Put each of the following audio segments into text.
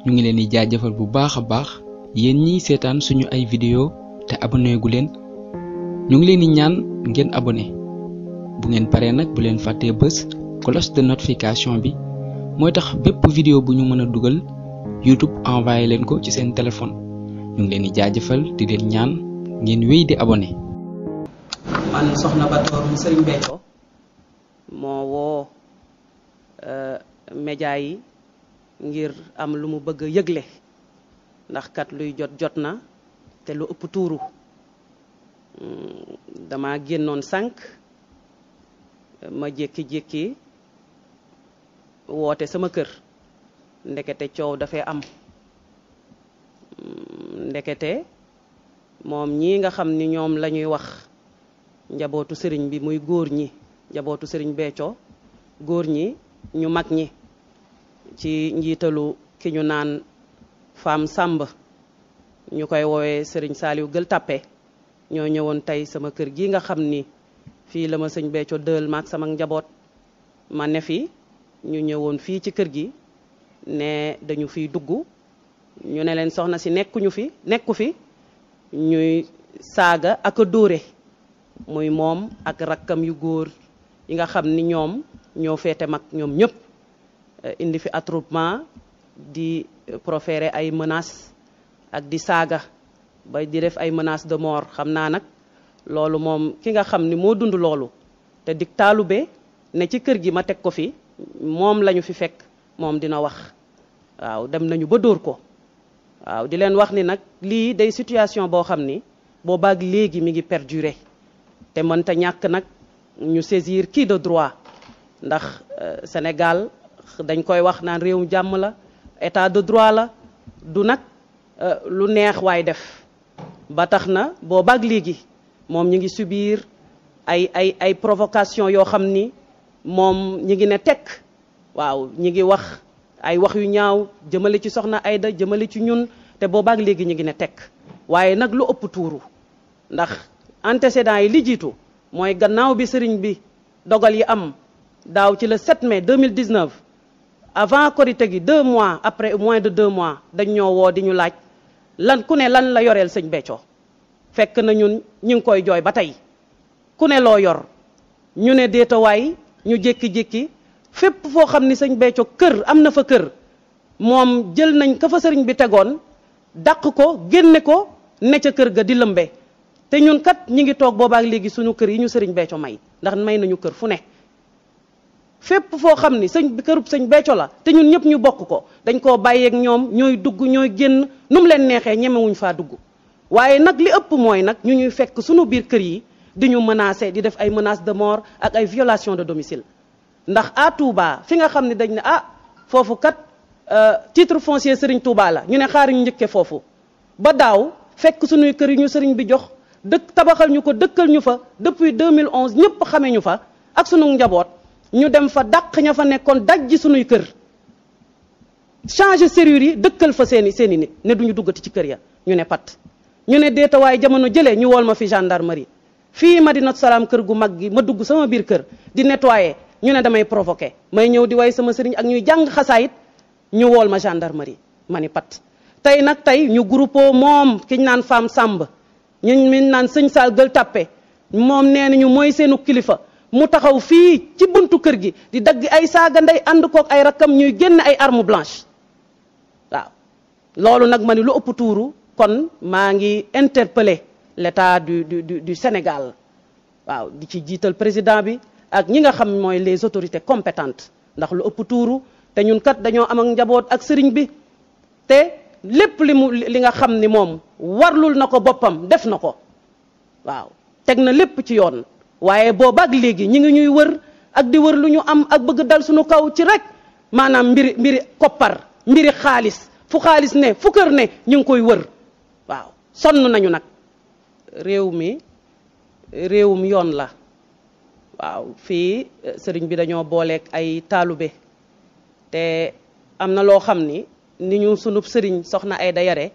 ñu ngi leen di jaajëfal bu baax a baax yéen ñiy seetaan suñu ay vidéo te abonné gu leen ñu ngi leen di ñaan ngeen abonné bu ngeen paree nag bu leen fàttee bës cloche de notification bi mooy tax bépp vidéo bu ñu mën a dugal YouTube envoyé leen ko ci seen téléphone ñu ngi leen di jaajëfal di leen ñaan ngeen wéy di abonné. man soxna Batoor mu Serigne Béthio moo woo média yi ngir am lu mu bëgg a yëgle ndax kat luy jot na te lu ëpp tuuru dama génnoon sànq ma jékki-jékki woote sama kër ndekete coow dafay am ndekete moom ñii nga xam ni ñoom la ñuy wax njabootu sëriñ bi muy góor ñi njabootu sëriñ Béthio góor ñi ñu mag ñi ci njiitalu ki ñu naan Fam Samb ñu koy woowee sëriñ Saliou Gueule Tapée ñoo ñëwoon tey sama kër gi nga xam ni fii la ma sëñ Béthio dël maag sama njaboot ma ne fi ñu ñëwoon fii ci kër gi ne dañu fiy dugg ñu ne leen soxna si nekku fi ñuy saaga ak a dóore muy moom ak rakkam yu góor yi nga xam ni ñoom ñoo féete mag ñoom ñëpp indi fi attroupement di proférer ay menaces ak di saaga ba di def ay menaces de mort xam naa nag loolu moom ki nga xam ni moo dund loolu te dig taalube ne ci kër gi ma teg ko fi moom lañu fi fekk moom dina wax waaw dem nañu ba dóor ko waaw di leen wax ni nag lii day situation boo xam ni boobaag léegi mi ngi perdurer te mënta ñàkk nag ñu saisir qui de droit ndax Sénégal dañ koy wax naan réewum jàmm la état de droit la du nag lu neex waay def ba tax na boobaag léegi moom ñi ngi subir ay provocation yoo xam ni moom ñi ngi ne tekk waaw ñi ngi wax ay wax yu ñaaw jëmale ci soxna Aïda jëmale ci ñun te boobaag léegi ñi ngi ne tekk waaye nag lu ëpp tuuru ndax antécédents yi li jiitu mooy gannaaw bi sëriñ bi dogal yi am daaw ci le 7 mai 2019 avant Korité gi 2 mois après moins de 2 mois dañ ñoo woo di ñu laaj lan ku ne lan la yoreel sëñ Béthio fekk na ñun ñu ngi koy jooy ba tey ku ne loo yor ñu ne déetawaay ñu jékki-jékki fépp foo xam ni sëñ Béthio kër am na fa kër moom jël nañ ka fa sëriñ bi tegoon dàq ko génne ko ne ca kër ga di lëmbe te ñun kat ñi ngi toog boobaak léegi suñu kër yi ñu sëriñ Béthio may ndax may nañu kër fu ne fépp foo xam ni kërub sëñ Béthio la te ñun ñëpp ñu bokk ko dañ koo bàyyeek ñoom ñooy dugg ñooy génn nu mu leen neexee ñemewuñ faa dugg waaye nag li ëpp mooy nag ñu ñuy fekk suñu biir kër yi di ñu menacer di def ay menaces de mort ak ay violation de domicile ndax à Touba fi nga xam ne dañ ne foofu kat titre foncier Serigne Touba la ñu ne xaar ñu njëkkee foofu ba daaw fekk suñuy kër yi ñu Serigne bi jox tabaxal ñu ko dëkkal ñu fa depuis 2011 ñëpp xamee ñu fa ak sunu njaboot ñu dem fa dàq ña fa nekkoon dajji suñuy kër changer serrure yi dëkkal fa seeni nit ne duñu duggati ci kër ya ñu ne pat ñu ne déetawaay jamono jëlee ñu wool ma fi gendarmerie fii Madinatu Salaam kër gu mag gi ma dugg sama biir kër di nettoyer ñu ne damay provoquer may ñëw di way sama sëriñ ak ñuy jàng xasaayit ñu wool ma gendarmerie ma ni pat tey ñu groupe moom ki ñu naan Fam Samb ñu min naan sëñ Sall Gueule Tapée moom nee nañu mooy seenu kilifa mu taxaw fii ci buntu kër gi di dagg ay saaga ndey ànd kook ay rakkam ñuy génn ay arme blanche waaw loolu nag ma ni lu ëpp tuuru kon maa ngi interpeller l'état du Sénégal waaw di ci jiital président bi ak ñi nga xam mooy les autorités compétentes ndax lu ëpp tuuru te ñun kat dañoo am ak njaboot ak sëriñ bi te lépp li nga xam ni moom warlul na ko boppam def na ko waaw teg na lépp ci yoon waaye boobaak léegi ñi ngi ñuy wër ak di wër lu ñu am ak bëgg dal suñu kaw ci rek maanaam mbiri koppar mbiri xaalis fu xaalis ne fu kër ne ñu ngi koy wër waaw sonn nañu nag réew mi réewum yoon la waaw fii sëriñ bi dañoo booleek ay taalube te am na loo xam ni ñu sunub sëriñ soxna Aïda yare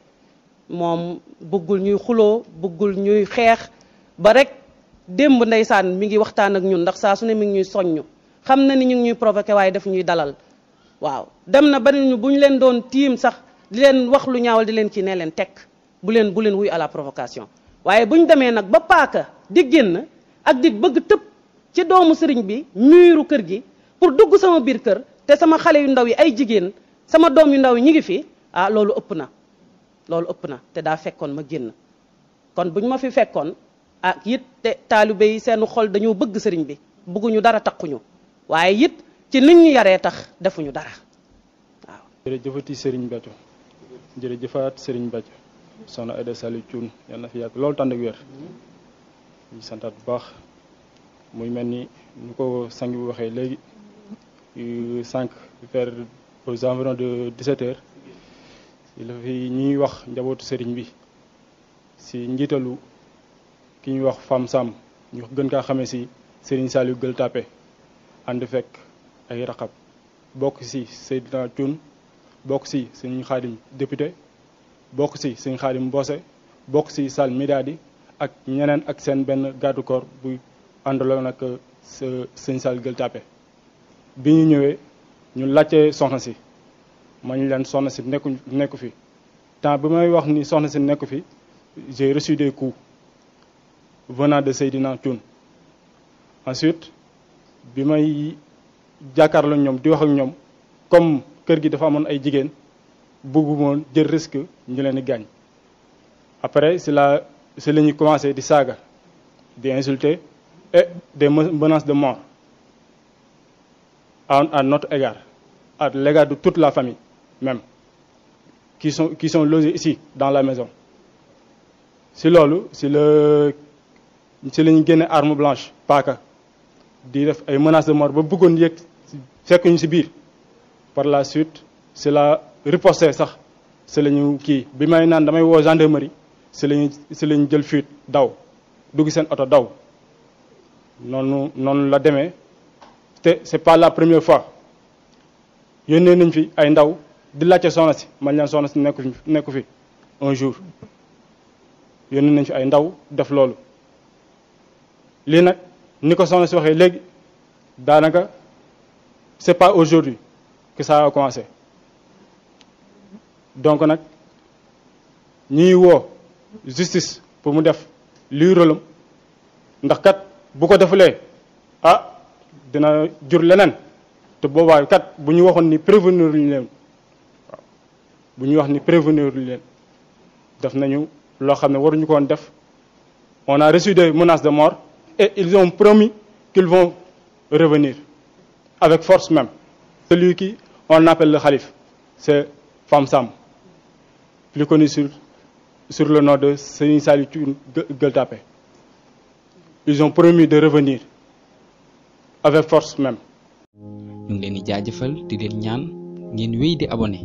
moom bëggul ñuy xuloo bëggul ñuy xeex ba rek démb ndeysaan mi ngi waxtaan ak ñun ndax saa su ne mi ngi ñuy soññu xam na ni ñu ngi ñuy provoqué waaye daf ñuy dalal waaw dem na ba ñu bu ñu leen doon tiim sax di leen wax lu ñaawal di leen ci ne leen tekk bu leen wuy à la provocation. waaye bu ñu demee nag ba paaka di génn ak di bëgg tëb ci doomu sëriñ bi miiru kër gi pour dugg sama biir kër te sama xale yu ndaw yi ay jigéen sama doom yu ndaw yi ñi ngi fi loolu ëpp na te daa fekkoon ma génn kon bu ñu ma fi fekkoon ak it te taalibe yi seen xol dañoo bëgg sëriñ bi bëgguñu dara takkuñu waaye it ci nit ñu yaree tax defuñu dara waaw. jërëjëfati sëriñ Béthio jërëjëfaat sëriñ Béthio soxna Aïda Saliou Thioune yal na fi yàgg loolu tànd ak wér ñu santaat bu baax muy mel ni ñu ko sang bi waxee léegi 5 vers aux environs de 17 heures la fi ñuy wax njabootu sëriñ bi si njiitalu ki ñuy wax Fam Sam ñu gën kaa xamee si Serigne Saliou Gueule Tapée ànd fekk ay raqab bokk si Seydina Thioune bokk si Serigne Khadim député bokk si Serigne Khadim Mbose bokk si Sall Midadi ak ñeneen ak seen benn garde corps bu àndaloon ak Serigne Saliou Gueule Tapée bi ñu ñëwee ñu laajte soxna si ma ñu leen soxna si nekku fi temps bi may wax ni soxna si nekku fi j'ai reçu des coups venant de Seydina Thioune ensuite bi may jàkkaarloo ñoom di wax ak ñoom comme kër gi dafa amoon ay jigéen bëggumoon jël risque ñu leen di gaañ après si la ñu commencé di saaga di insulter et des menaces de mort à notre égard à l'égard de toute la famille même qui sont logés ici dans la maison si loolu si la ñu génne arme blanche paaka di def ay menaces de mort ba bëggoon yëg fekk ñu si biir par la suite c'est la riposté sax c'est la ñu kii bi may naan damay woo gendarmerie c'est la ñu jël fuite daw dugg seen oto daw noonu la demee te c'est pas la première fois yónnee nañ fi ay ndaw di laajte soxna si man leen soxna si nekku fi un jour yónnee nañ fi ay ndaw def loolu lii nag ni ko soxna si waxee léegi daanaka c'est pas aujourd'hui que ça a commencé donc nag ñuy woo justice pour mu def luy rôlam ndax kat bu ko defulee dina jur leneen te boobaa kat bu ñu waxoon ni prévenir ñu leen waaw bu ñu wax ni prévenir ñu leen def nañu loo xam ne waruñu ko woon def on a reçu des menaces de mort et ils ont promis qu'ils vont revenir avec force même. Celui qui on appelle le khalife c'est Fam Sam plus connu sur le nom de Serigne Saliou Thioune Gueule Tapée. Ils ont promis de revenir avec force même. ñu ngi leen di jaajëfal di leen ñaan ngeen wéy di abonné